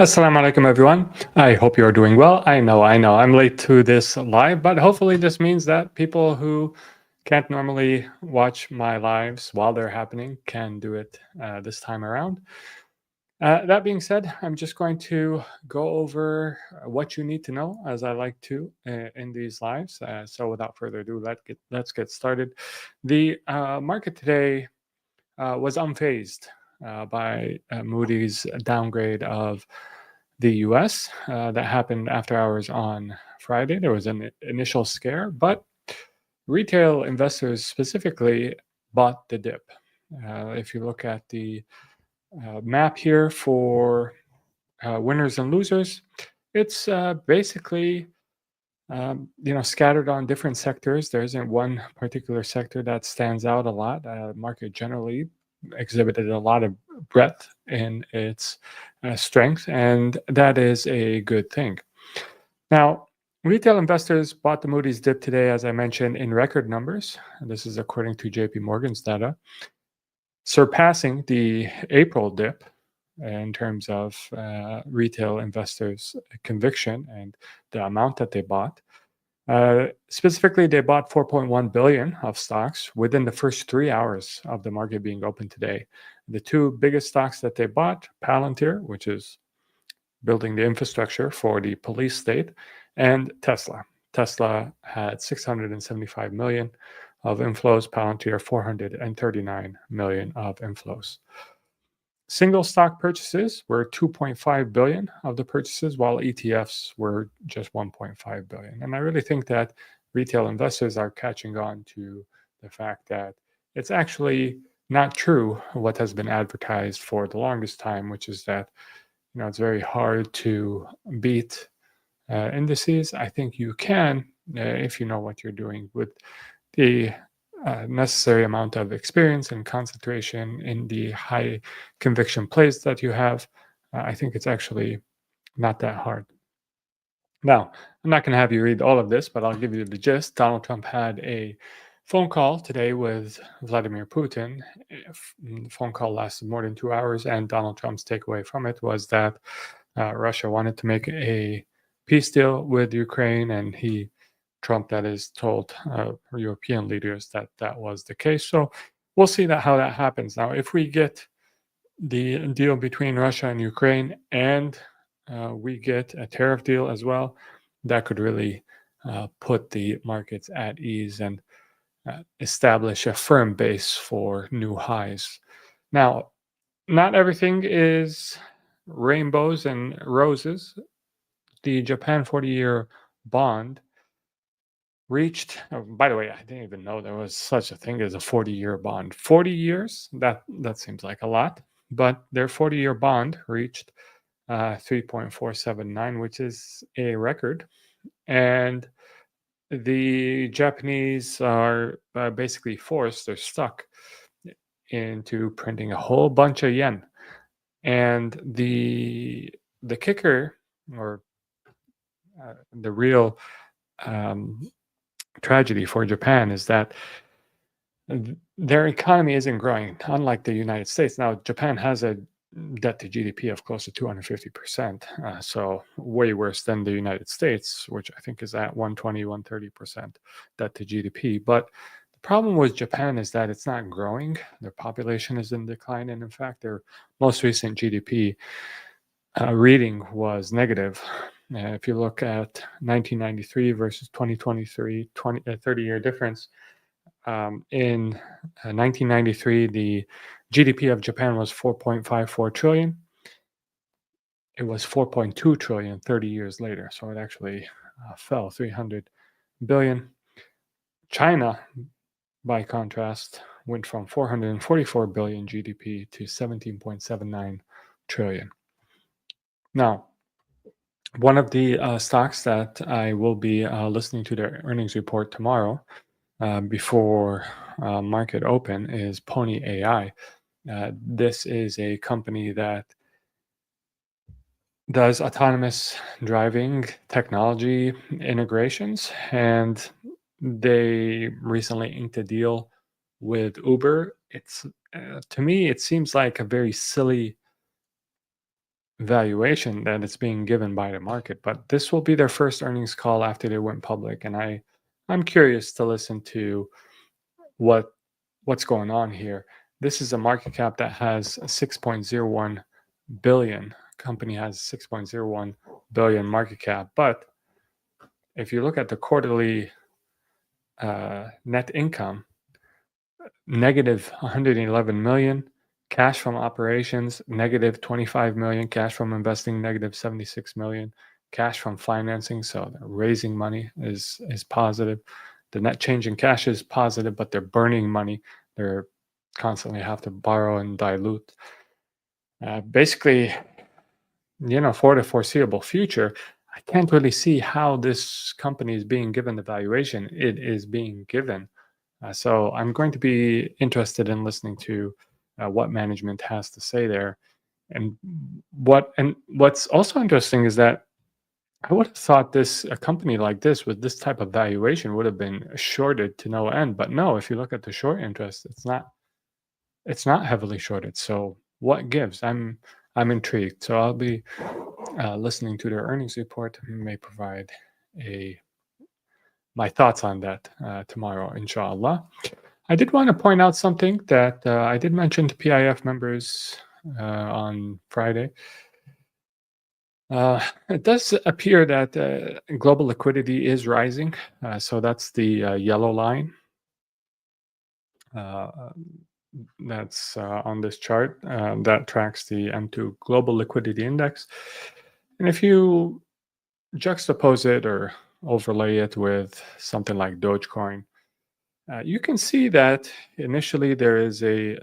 Assalamu alaikum, everyone. I hope you're doing well. I know, I'm late to this live, but hopefully this means that people who can't normally watch my lives while they're happening can do it this time around. That being said, I'm just going to go over what you need to know, as I like to in these lives. So, without further ado, let's get started. The market today was unfazed by Moody's downgrade of the US that happened after hours on Friday. There was an initial scare, but retail investors specifically bought the dip. If you look at the map here for winners and losers, it's basically scattered on different sectors. There isn't one particular sector that stands out a lot. Market generally exhibited a lot of breadth in its strength, and that is a good thing. Now, retail investors bought the Moody's dip today, as I mentioned, in record numbers. This is according to JP Morgan's data, surpassing the April dip in terms of retail investors' conviction and the amount that they bought. Specifically, they bought 4.1 billion of stocks within the first 3 hours of the market being open today. The two biggest stocks that they bought, Palantir, which is building the infrastructure for the police state, and Tesla. Tesla had 675 million of inflows, Palantir 439 million of inflows. Single stock purchases were 2.5 billion of the purchases, while ETFs were just 1.5 billion. And I really think that retail investors are catching on to the fact that it's actually not true what has been advertised for the longest time, which is that it's very hard to beat indices. I think you can if you know what you're doing with the necessary amount of experience and concentration in the high conviction plays that you have. I think it's actually not that hard. Now, I'm not going to have you read all of this, but I'll give you the gist. Donald Trump had a phone call today with Vladimir Putin. The phone call lasted more than 2 hours, and Donald Trump's takeaway from it was that Russia wanted to make a peace deal with Ukraine, and Trump, that is, told European leaders that that was the case. So we'll see how that happens. Now, if we get the deal between Russia and Ukraine, and we get a tariff deal as well, that could really put the markets at ease and establish a firm base for new highs. Now, not everything is rainbows and roses. The Japan 40-year bond reached, by the way, I didn't even know there was such a thing as a 40-year bond. 40 years, that seems like a lot, but their 40-year bond reached 3.479, which is a record. And the Japanese are basically forced, they're stuck into printing a whole bunch of yen. And the kicker, or the real tragedy for Japan, is that their economy isn't growing, unlike the United States. Now, Japan has a debt to GDP of close to 250%, so way worse than the United States, which I think is at 120, 130% debt to GDP. But the problem with Japan is that it's not growing. Their population is in decline, and in fact, their most recent GDP reading was negative. If you look at 1993 versus 2023, 30-year difference, in 1993, the GDP of Japan was 4.54 trillion. It was 4.2 trillion 30 years later. So it actually fell 300 billion. China, by contrast, went from 444 billion GDP to 17.79 trillion. Now, one of the stocks that I will be listening to their earnings report tomorrow before market open is Pony AI. This is a company that does autonomous driving technology integrations, and they recently inked a deal with Uber. It's to me, it seems like a very silly valuation that it's being given by the market. But this will be their first earnings call after they went public, and I'm curious to listen to what what's going on here. This is a market cap that has 6.01 billion. Company has 6.01 billion market cap, but if you look at the quarterly net income, negative 111 million, cash from operations negative 25 million, cash from investing negative 76 million, cash from financing, so raising money is positive. The net change in cash is positive, but they're burning money. They're constantly have to borrow and dilute. Basically, for the foreseeable future, I can't really see how this company is being given the valuation it is being given. So I'm going to be interested in listening to what management has to say there. And what's also interesting is that I would have thought a company like this with this type of valuation would have been shorted to no end. But no, if you look at the short interest, it's not heavily shorted. So what gives? I'm intrigued. So I'll be listening to their earnings report. May provide my thoughts on that tomorrow, inshallah. I did want to point out something that I did mention to PIF members on Friday. It does appear that global liquidity is rising. So that's the yellow line. That's on this chart that tracks the M2 Global Liquidity Index. And if you juxtapose it or overlay it with something like Dogecoin, you can see that initially there is a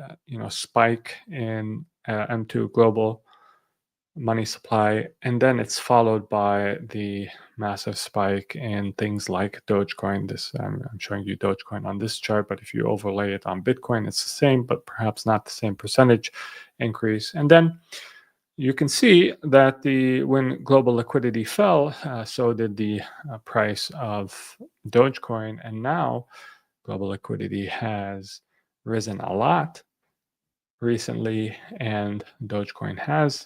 spike in M2 Global money supply, and then it's followed by the massive spike in things like Dogecoin. This I'm showing you Dogecoin on this chart, but if you overlay it on Bitcoin, it's the same, but perhaps not the same percentage increase. And then you can see that when global liquidity fell, so did the price of Dogecoin, and now global liquidity has risen a lot recently, and Dogecoin has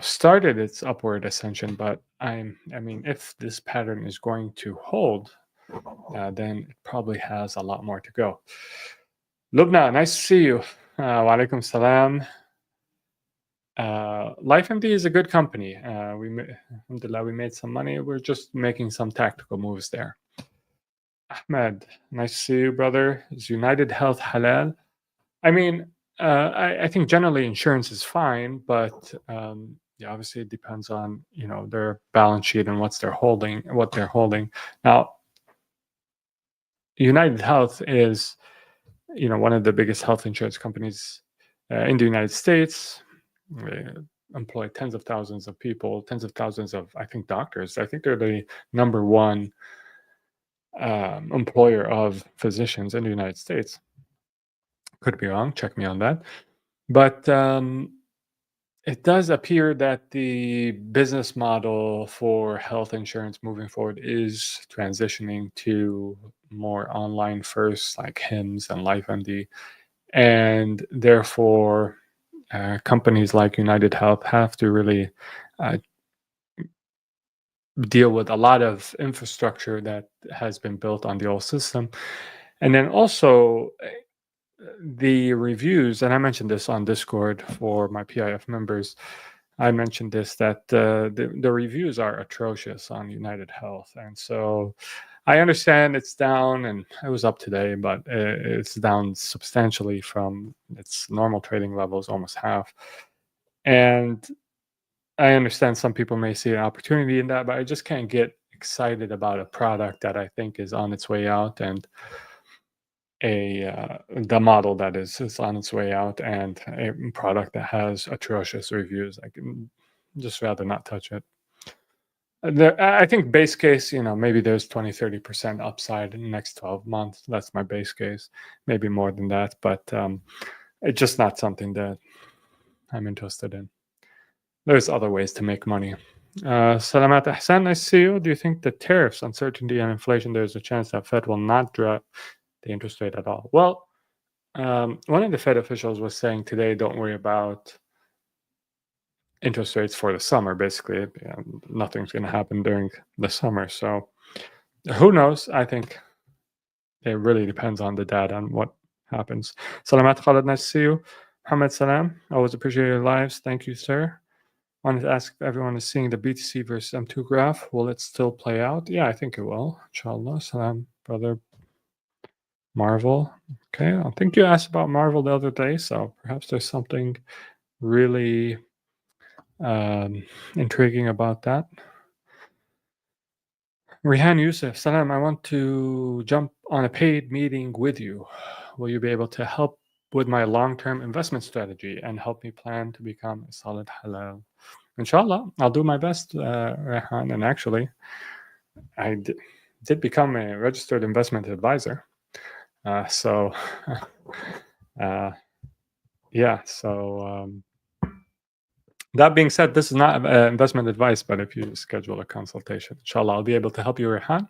started its upward ascension. But I mean, if this pattern is going to hold, then it probably has a lot more to go. Lubna, nice to see you. Wa alaikum salam. LifeMD is a good company. Alhamdulillah, we made some money. We're just making some tactical moves there. Ahmed, nice to see you, brother. Is United Health halal? I mean, I think generally insurance is fine, but obviously it depends on their balance sheet and what they're holding. Now, United Health is one of the biggest health insurance companies in the United States. They employ tens of thousands of people, tens of thousands of, I think, doctors. I think they're the number one employer of physicians in the United States. Could be wrong. Check me on that. But it does appear that the business model for health insurance moving forward is transitioning to more online first, like HIMSS and LifeMD. And therefore, companies like United Health have to really deal with a lot of infrastructure that has been built on the old system. And then also the reviews, and I mentioned this on Discord for my PIF members. I mentioned this, that the reviews are atrocious on United Health. And so I understand it's down, and it was up today, but it's down substantially from its normal trading levels, almost half. And I understand some people may see an opportunity in that, but I just can't get excited about a product that I think is on its way out, and the model that is on its way out, and a product that has atrocious reviews. I can just rather not touch it. I think base case, maybe there's 20-30% upside in the next 12 months. That's my base case. Maybe more than that, but it's just not something that I'm interested in. There's other ways to make money. Salamat Ahsan, I see you. Do you think the tariffs, uncertainty, and inflation, there's a chance that Fed will not drop the interest rate at all? Well, one of the Fed officials was saying today, don't worry about interest rates for the summer. Basically, nothing's going to happen during the summer. So who knows? I think it really depends on the data and what happens. Salamat Khalid, nice to see you. Muhammad Salam, always appreciate your lives. Thank you, sir. Wanted to ask if everyone is seeing the BTC versus M2 graph. Will it still play out? Yeah, I think it will. Inshallah. Salam, brother. Marvel. Okay, I think you asked about Marvel the other day, so perhaps there's something really intriguing about that. Rihan Youssef, Salam, I want to jump on a paid meeting with you. Will you be able to help with my long-term investment strategy and help me plan to become a solid halal? Inshallah, I'll do my best, Rehan. And actually, I did become a registered investment advisor. So, yeah. So that being said, this is not investment advice, but if you schedule a consultation, inshallah, I'll be able to help you, Rehan.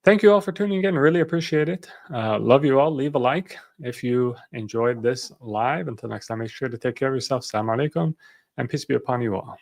Thank you all for tuning in. Really appreciate it. Love you all. Leave a like if you enjoyed this live. Until next time, make sure to take care of yourself. Assalamu alaikum, and peace be upon you all.